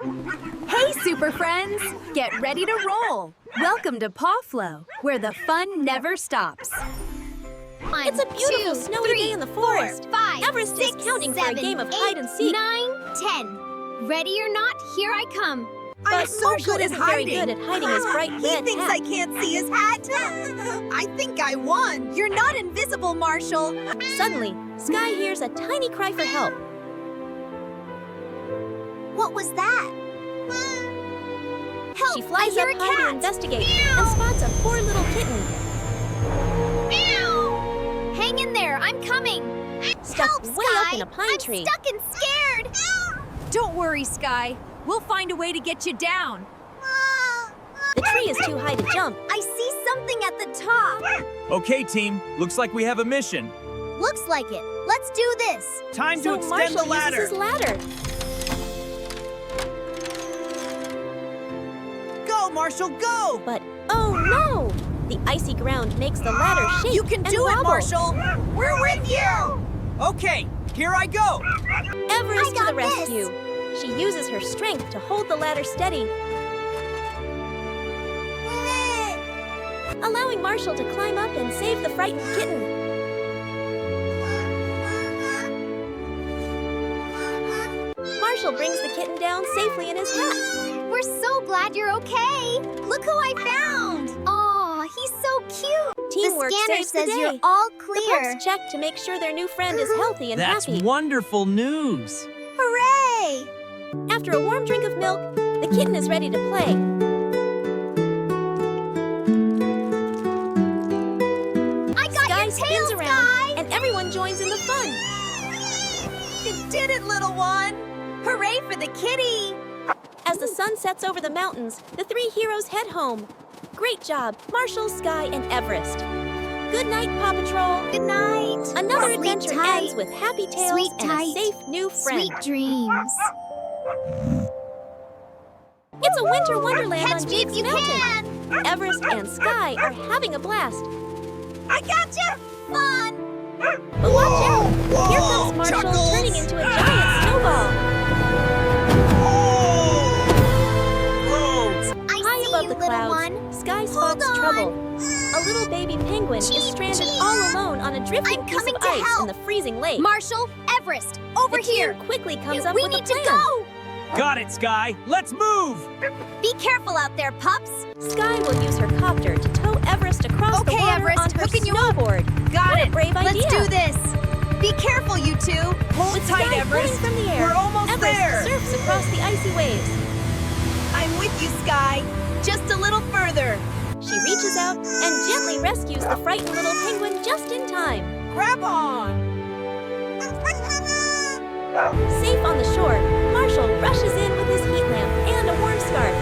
Hey, super friends! Get ready to roll! Welcome to Paw Flow, where the fun never stops. It's a beautiful snowy day in the forest. 4, 5, Everest 6, is counting for a 7, game of 8, hide and seek. 9, 10. Ready or not, here I come. But Marshall isn't very good at hiding his bright He red thinks hat. I can't see his hat. I think I won. You're not invisible, Marshall. Suddenly, Skye hears a tiny cry for help. What was that? Help! She flies I hear up a high cat. to investigate and spots a poor little kitten Hang in there, I'm coming. stuck Help, way Skye. up in a pine I'm tree. stuck and scared. Don't worry, Skye. We'll find a way to get you down. The tree is too high to jump. I see something at the top. Okay, team. Looks like we have a mission. Looks like it. Let's do this. Time So to extend Marshall the ladder. uses his ladder. Go, Marshall, go! But oh no! The icy ground makes the ladder shake You can and do it, wobble. Marshall. We're with you. Okay, here I go. Everest I to got the rescue. She uses her strength to hold the ladder steady, allowing Marshall to climb up and save the frightened kitten. Marshall brings the kitten down safely in his hat. We're so glad you're okay. Look who I found. Aw, he's so cute. Teamwork the scanner saves the says day. you're all The clear. pups check to make sure their new friend is healthy and That's happy. wonderful news. Hooray! After a warm drink of milk, the kitten is ready to play. I got Skye your tail, spins around, Skye! and everyone joins in the fun. You did it, little one. Hooray for the kitty! As the sun sets over the mountains, the three heroes head home. Great job, Marshall, Skye, and Everest. Good night, Paw Patrol. Good night. Another Sleep adventure tight. ends with happy tails Sweet and tight. a safe new friend. Sweet dreams. It's a winter wonderland Catch on me if Jake's you Mountain. can. Everest and Skye are having a blast. I got you. Fun. But watch out! Here comes Marshall Chuckles. turning into a giant snowball. I High see above you, the little clouds, one. Skye Hold spots on. trouble. A little baby penguin is Cheep, stranded cheep. all alone on a drifting I'm piece coming of to ice help. in the freezing lake. Marshall, Everest, over the here. team quickly comes up we with a need plan. to go. Got it, Skye. Let's move. Be careful out there, pups. Skye will use her copter to tow Everest across the Okay, water Everest, on her hooking you up. snowboard. Got What a it. brave Let's idea. do this. Be careful, you two. Hold With tight, Skye Everest. flying from the air, We're almost Everest there. surfs across the icy waves. I'm with you, Skye. Just a little further. She reaches out and gently rescues the frightened little penguin just in time. Grab on. Safe on the shore, Marshall rushes in with his heat lamp and a warm scarf.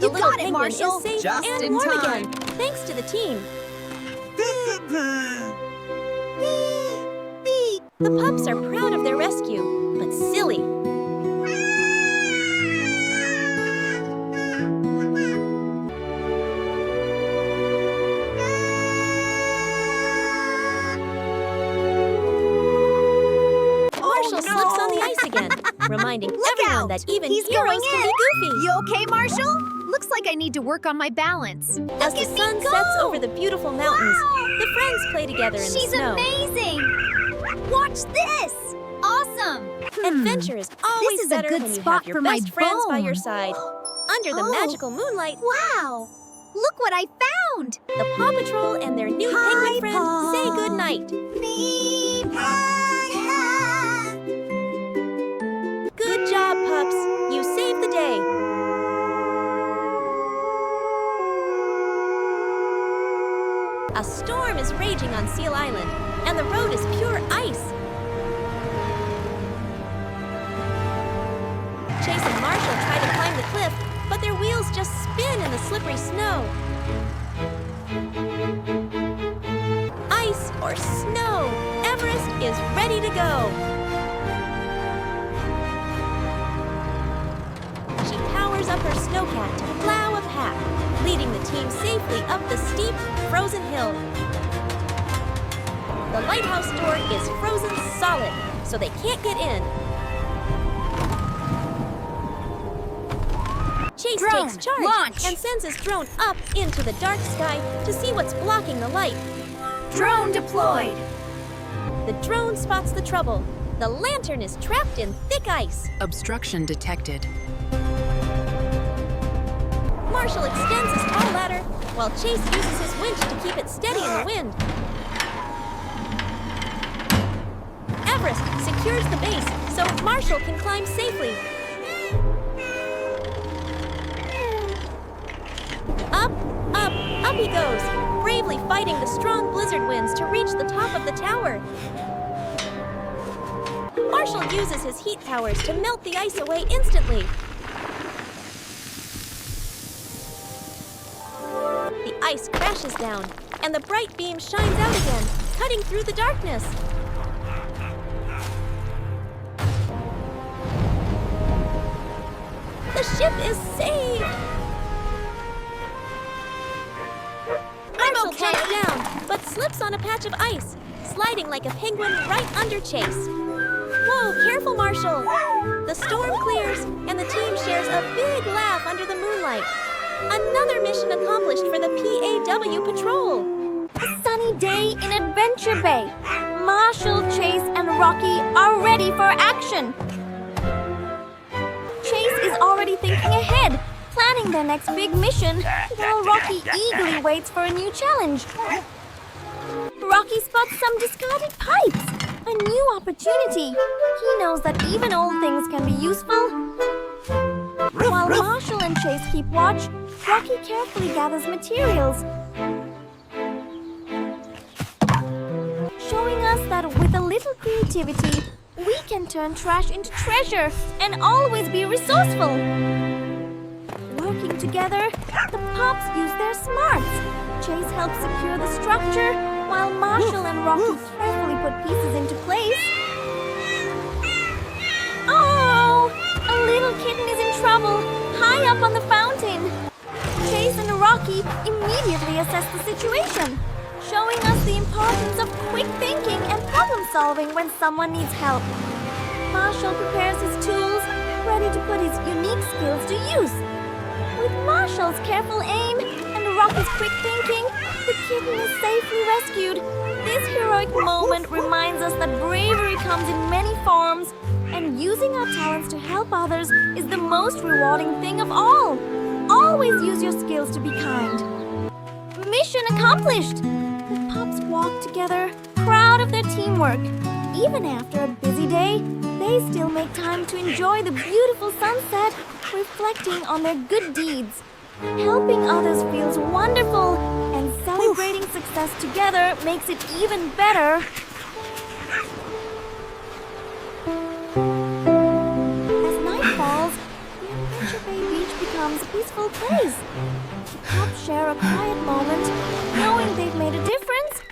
The You little got it, penguin Marshall. is safe Just and in warm time. again, thanks to the team. The pups are proud of their rescue, but silly. Marshall slips on the ice again, reminding everyone out. that even He's heroes going can in. be goofy. You okay, Marshall? Looks like I need to work on my balance. As the Look at me sun go. sets over the beautiful mountains, Wow. the friends play together in She's the snow. amazing. Watch this. Awesome. Adventure is always This is a better good when you spot have your for my best friends by your bone. side. Under the Oh. magical moonlight, Wow. Look what I found. the Paw Patrol and their new Hi, penguin friend Paw. say goodnight. Good job, pups. You saved the day. A storm is raging on Seal Island, and the road is pure ice. Chase and Marshall try to climb the cliff, but their wheels just spin in the slippery snow. Ice or snow, Everest is ready to go. She powers up her snowcat to plow a path, leading the team safely up the steep, frozen hill. The lighthouse door is frozen solid, so they can't get in. Chase Drone, takes charge launch. and sends his drone up into the dark sky to see what's blocking the light. Drone deployed. The drone spots the trouble. The lantern is trapped in thick ice. Obstruction detected. Marshall extends his tall ladder while Chase uses his winch to keep it steady in the wind. Everest secures the base so Marshall can climb safely. Up, up, up he goes, bravely fighting the strong blizzard winds to reach the top of the tower. Marshall uses his heat powers to melt the ice away instantly. The ice crashes down, and the bright beam shines out again, cutting through the darkness. The ship is saved! Marshall jumps down, but slips on a patch of ice, sliding like a penguin right under Chase. Whoa, careful, Marshall! The storm clears, and the team shares a big laugh under the moonlight. Another mission accomplished for the PAW Patrol. A sunny day in Adventure Bay. Marshall, Chase, and Rocky are ready for action. Chase is already thinking ahead, planning their next big mission, while Rocky eagerly waits for a new challenge. Rocky spots some discarded pipes. A new opportunity. He knows that even old things can be useful. While Marshall and Chase keep watch, Rocky carefully gathers materials, showing us that with a little creativity, we can turn trash into treasure and always be resourceful. Working together, the pups use their smarts. Chase helps secure the structure, while Marshall and Rocky carefully put pieces into place. Oh! A little kitten is in trouble, high up on the fountain. Chase and Rocky immediately assess the situation, showing us the importance of quick thinking and problem solving when someone needs help. Marshall prepares his tools, ready to put his unique skills to use. With Marshall's careful aim and Rocky's quick thinking, the kitten is safely rescued. This heroic moment reminds us that bravery comes in many forms, and using our talents to help others is the most rewarding thing of all. Always use your skills to be kind. Mission accomplished! The pups walk together, proud of their teamwork. Even after a busy day, they still make time to enjoy the beautiful sunset, reflecting on their good deeds. Helping others feels wonderful, and celebrating success together makes it even better. As night falls, the Adventure Bay beach becomes a peaceful place. The pups share a quiet moment, knowing they've made a difference.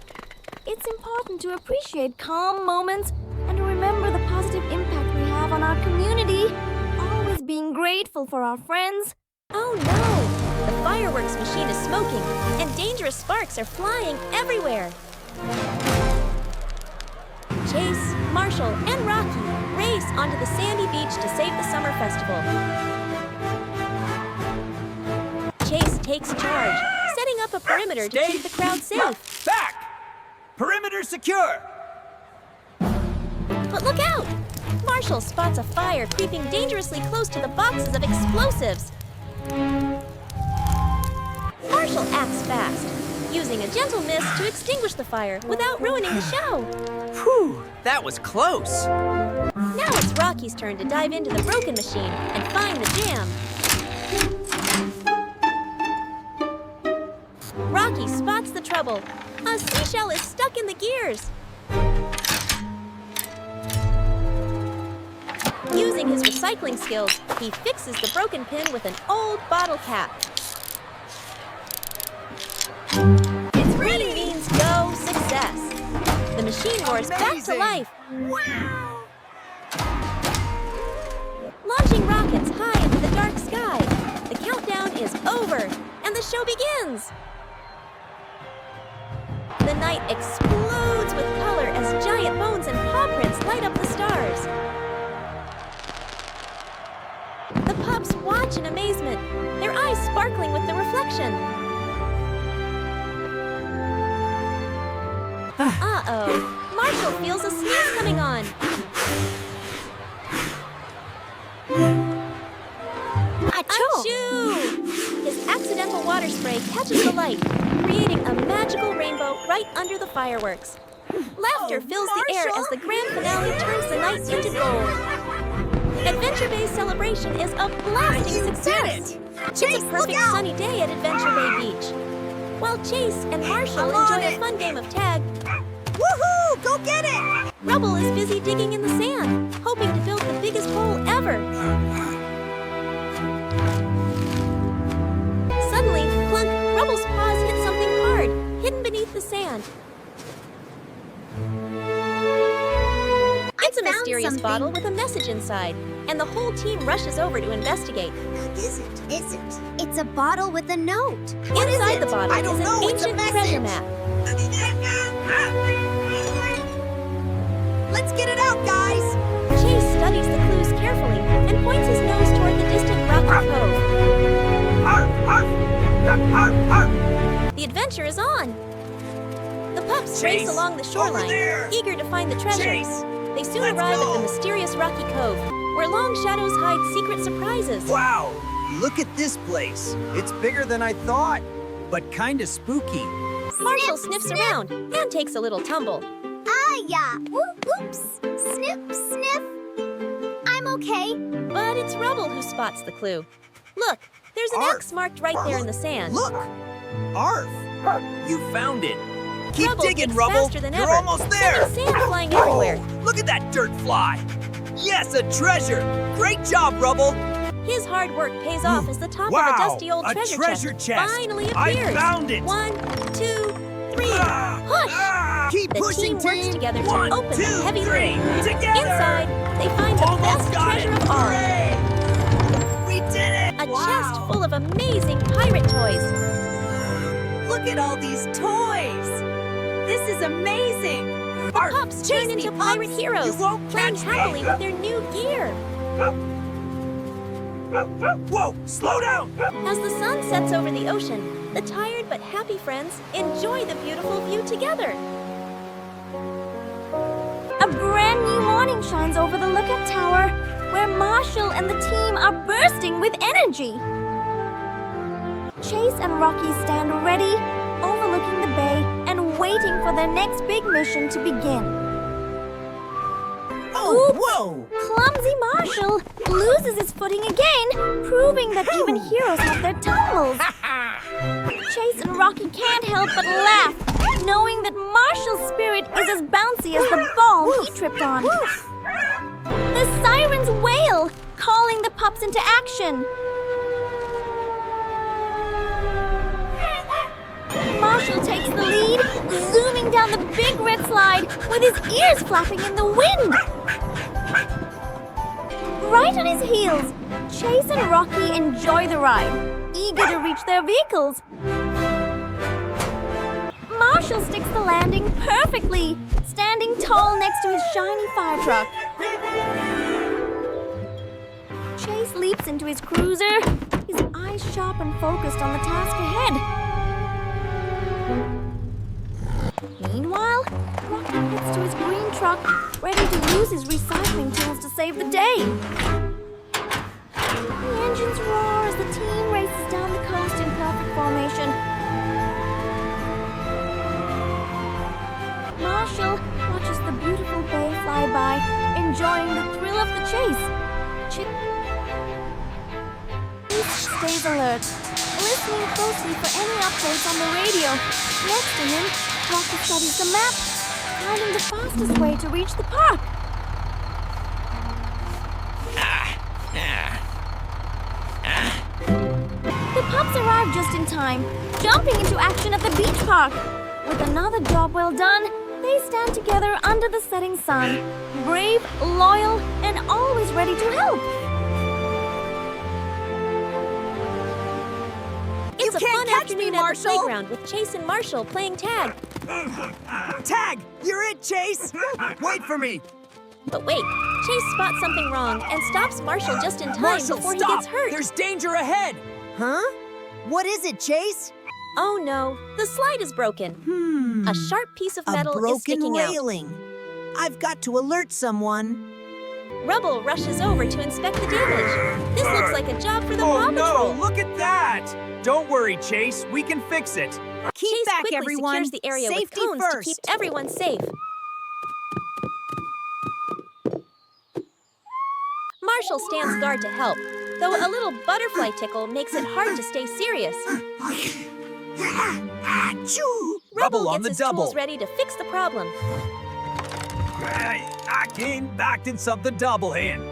It's important to appreciate calm moments and to remember the positive impact we have on our community, always being grateful for our friends. Oh no! The fireworks machine is smoking, and dangerous sparks are flying everywhere. Chase, Marshall, and Rocky race onto the sandy beach to save the summer festival. Chase takes charge, setting up a perimeter to keep the crowd safe. Back! Perimeter secure! But look out! Marshall spots a fire creeping dangerously close to the boxes of explosives. Marshall acts fast, using a gentle mist to extinguish the fire without ruining the show. Whew, that was close. Now it's Rocky's turn to dive into the broken machine and find the jam. Rocky spots the trouble. A seashell is stuck in the gears. Using his recycling skills, he fixes the broken pin with an old bottle cap. It's ready means go success. The machine roars back to life. Wow! Launching rockets high into the dark sky. The countdown is over, and the show begins. The night explodes with color as giant bones and paw prints light up the stars. The pups watch watch in amazement, their eyes sparkling with the reflection. Uh-oh, Marshall feels a sneeze coming on. Achoo! His accidental water spray catches the light, creating a magical rainbow right under the fireworks. Laughter fills the air as the grand finale turns the night into gold. Adventure Bay's celebration is a blasting success. It's a perfect sunny day at Adventure Bay Beach. While Chase and Marshall enjoy a fun game of tag, Woohoo! Go get it! Rubble is busy digging in the sand, hoping to build the biggest hole ever. Suddenly, clunk, Rubble's paws hit something hard, hidden beneath the sand. It's a mysterious bottle with a message inside, and the whole team rushes over to investigate. What is it? It's a bottle with a note. Inside the bottle I don't is know, an it's a ancient treasure message. map. Let's get it out, guys! Chase studies the clues carefully and points his nose toward the distant rocky cove. The adventure is on! The pups race Chase, along the over shoreline, there! eager to find the treasure. Chase, They soon let's arrive go! at the mysterious rocky cove, where long shadows hide secret surprises. Wow! Look at this place. It's bigger than I thought, but kinda spooky. Marshall sniffs around and takes a little tumble. Yeah. Oops. Snip, sniff. I'm okay. But it's Rubble who spots the clue. Look, there's an Arf. X marked right there in the sand. Look! Arf! You found it. Keep Rubble digging, digs Rubble. faster than You're ever, almost there. sending sand flying everywhere. Look at that dirt fly. Yes, a treasure. Great job, Rubble. His hard work pays off as the top Wow, of a dusty old a treasure chest. finally I appears. found it. 1, 2, 3, Ah, push! ah. Keep The pushing, team works together to 1, open 2, the heavy 3. lid. Together. Inside, they find the Almost best got treasure it. of all. Hooray. We did it. A Wow. chest full of amazing pirate toys. Look at all these toys! This is amazing! The pups turn into pirate heroes, You won't playing catch me. happily with their new gear. Whoa, slow down. As the sun sets over the ocean, the tired but happy friends enjoy the beautiful view together. A brand new morning shines over the lookout tower, where Marshall and the team are bursting with energy. Chase and Rocky stand ready, overlooking the bay and waiting for their next big mission to begin. Oh, whoa. Clumsy Marshall loses his footing again, proving that even heroes have their tumbles. Chase and Rocky can't help but laugh, knowing that Marshall's spirit is as bouncy as the ball he tripped on. The sirens wail, calling the pups into action. Marshall takes the lead, zooming down the big red slide with his ears flapping in the wind. Right on his heels, Chase and Rocky enjoy the ride, eager to reach their vehicles. Marshall sticks the landing perfectly, standing tall next to his shiny fire truck. Chase leaps into his cruiser, his eyes sharp and focused on the task ahead. Meanwhile, Rocky heads to his green truck, ready to use his recycling tools to save the day. The engines roar as the team races down the coast in perfect formation. Marshall watches the beautiful bay fly by, enjoying the thrill of the chase. Chase stays alert, listening closely for any updates on the radio. Next to him, Rocky studies the map, finding the fastest way to reach the park. The pups arrive just in time, jumping into action at the beach park. With another job well done, they stand together under the setting sun, brave, loyal, and always ready to help. It's a can't fun catch afternoon me, at the Marshall. playground with Chase and Marshall playing tag. Tag, you're it, Chase. Wait for me. But wait, Chase spots something wrong and stops Marshall just in time Marshall, before stop! he gets hurt. There's danger ahead! Huh? What is it, Chase? Oh no, the slide is broken. A sharp piece of A metal is broken sticking out. railing. I've got to alert someone. Rubble rushes over to inspect the damage. This looks like a job for the Oh PAW no, Patrol. look at that! Don't worry, Chase, we can fix it. Keep Chase back, quickly everyone. secures the area Safety with cones first. to keep everyone safe. Marshall stands guard to help, though a little butterfly tickle makes it hard to stay serious. Rubble on gets the his double. tools ready to fix the problem. I came back in something double hand.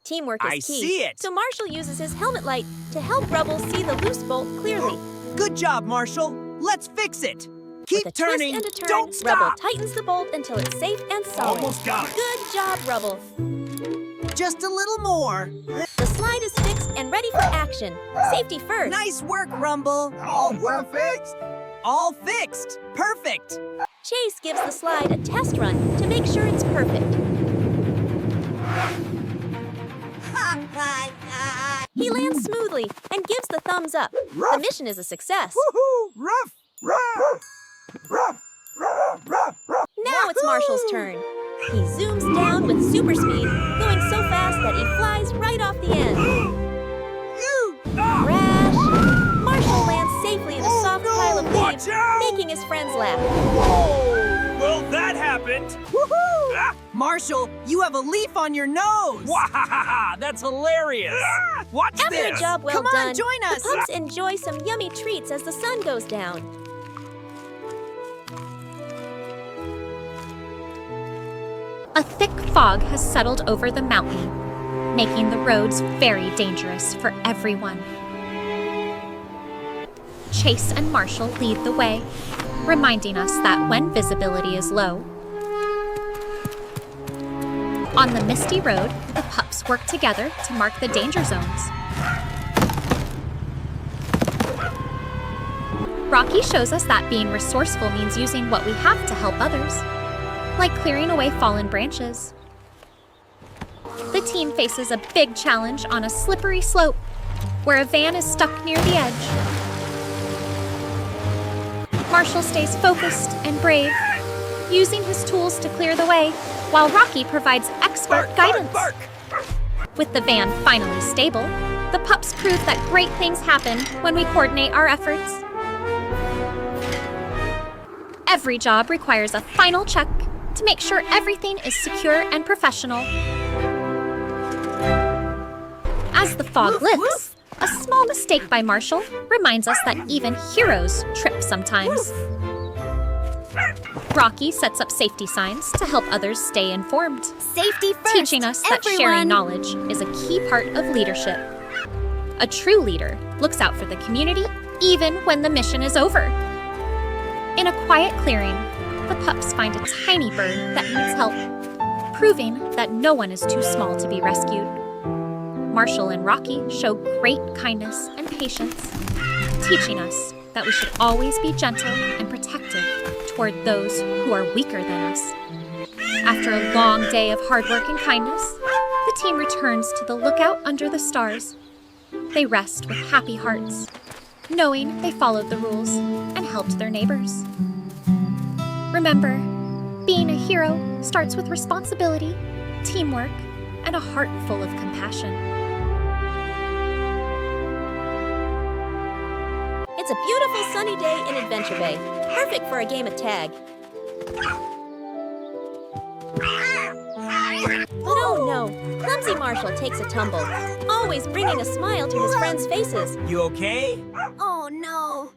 Teamwork is I key. see it. So Marshall uses his helmet light to help Rubble see the loose bolt clearly. Good job, Marshall. Let's fix it. Keep With a turning. twist and a turn, Don't stop. Rubble tightens the bolt until it's safe and solid. Almost got it. Good job, Rubble. Just a little more. The slide is fixed and ready for action. Safety first. Nice work, Rumble. All we're fixed. All fixed. Perfect. Chase gives the slide a test run to make sure it's perfect. He lands smoothly and gives the thumbs up. The mission is a success. Woohoo! Ruff! Ruff! Now it's Marshall's turn. He zooms down with super speed, going so fast that he flies right off the end. Crash! Marshall lands safely in a soft pile of Watch leaves, out! making his friends laugh. Whoa! Well, that happened. Woohoo! Ah! Marshall, you have a leaf on your nose. Wahahaha! That's hilarious. Watch After this. a job well Come on, done, join us. the pups enjoy some yummy treats as the sun goes down. A thick fog has settled over the mountain, making the roads very dangerous for everyone. Chase and Marshall lead the way, reminding us that when visibility is low, on the misty road, the pups work together to mark the danger zones. Rocky shows us that being resourceful means using what we have to help others, like clearing away fallen branches. The team faces a big challenge on a slippery slope where a van is stuck near the edge. Marshall stays focused and brave, using his tools to clear the way, while Rocky provides expert guidance. Bark! With the van finally stable, the pups prove that great things happen when we coordinate our efforts. Every job requires a final check to make sure everything is secure and professional. As the fog lifts, a small mistake by Marshall reminds us that even heroes trip sometimes. Rocky sets up safety signs to help others stay informed, Safety first, teaching us that sharing everyone. knowledge is a key part of leadership. A true leader looks out for the community even when the mission is over. In a quiet clearing, the pups find a tiny bird that needs help, proving that no one is too small to be rescued. Marshall and Rocky show great kindness and patience, teaching us that we should always be gentle and protective toward those who are weaker than us. After a long day of hard work and kindness, the team returns to the lookout under the stars. They rest with happy hearts, knowing they followed the rules and helped their neighbors. Remember, being a hero starts with responsibility, teamwork, and a heart full of compassion. It's a beautiful sunny day in Adventure Bay, perfect for a game of tag. But oh no, clumsy Marshall takes a tumble, always bringing a smile to his friends' faces. You okay? Oh no.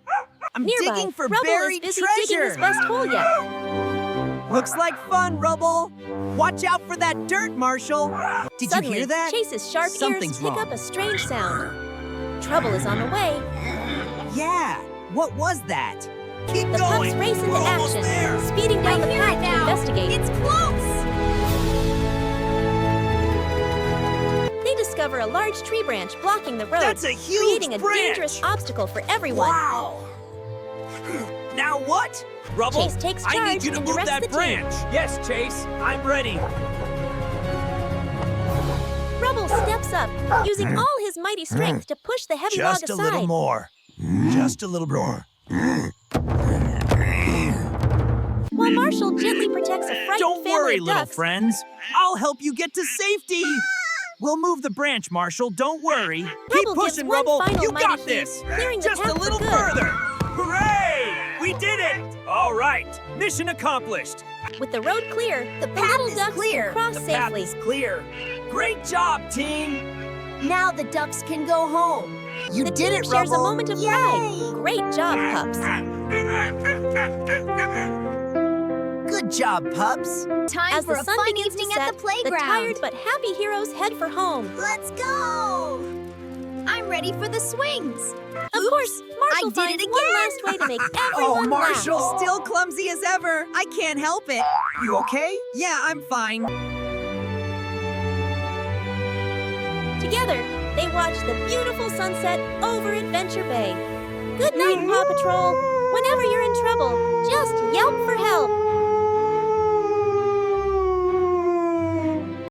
I'm Nearby, digging for Rubble buried is busy digging his treasure. best hole yet. Looks like fun, Rubble. Watch out for that dirt, Marshall. Did Suddenly, you hear that? Chase's sharp Something's ears pick wrong. up a strange sound. Trouble is on the way. Yeah. What was that? Keep The going. pups race into We're almost action, there. speeding down the I hear path it to now. investigate. It's close. They discover a large tree branch blocking the road, That's a huge creating a branch. dangerous obstacle for everyone. Wow. Now what? Rubble, Chase takes I need charge you to and move directs that the team. branch. Yes, Chase, I'm ready. up, using all his mighty strength to push the heavy log aside. Just a little more. Just a little more. While Marshall gently protects a frightened Don't family worry, of little ducks, friends. I'll help you get to safety. We'll move the branch, Marshall. Don't worry. Keep Rubble gives pushing, one Rubble. final You mighty got heave, this. clearing the Just path a for little good. further. Hooray! We did it. All right. Mission accomplished. With the road clear, the path little is ducks clear. can cross The path safely. is clear. Great job, team. Now the ducks can go home. You The did team it, shares Rubble. a moment of pride. Great job, pups. Good job, pups. Time As for the a sun fun begins to evening set, at the playground. the tired but happy heroes head for home. Let's go! I'm ready for the swings. Of course, Marshall I did finds it one again. last way to make Oh, everyone Marshall. laugh. Still Still clumsy as ever. I can't help it. You okay? Yeah, I'm fine. Together, they watch the beautiful sunset over Adventure Bay. Good night, Paw Patrol. Whenever you're in trouble, just yelp for help.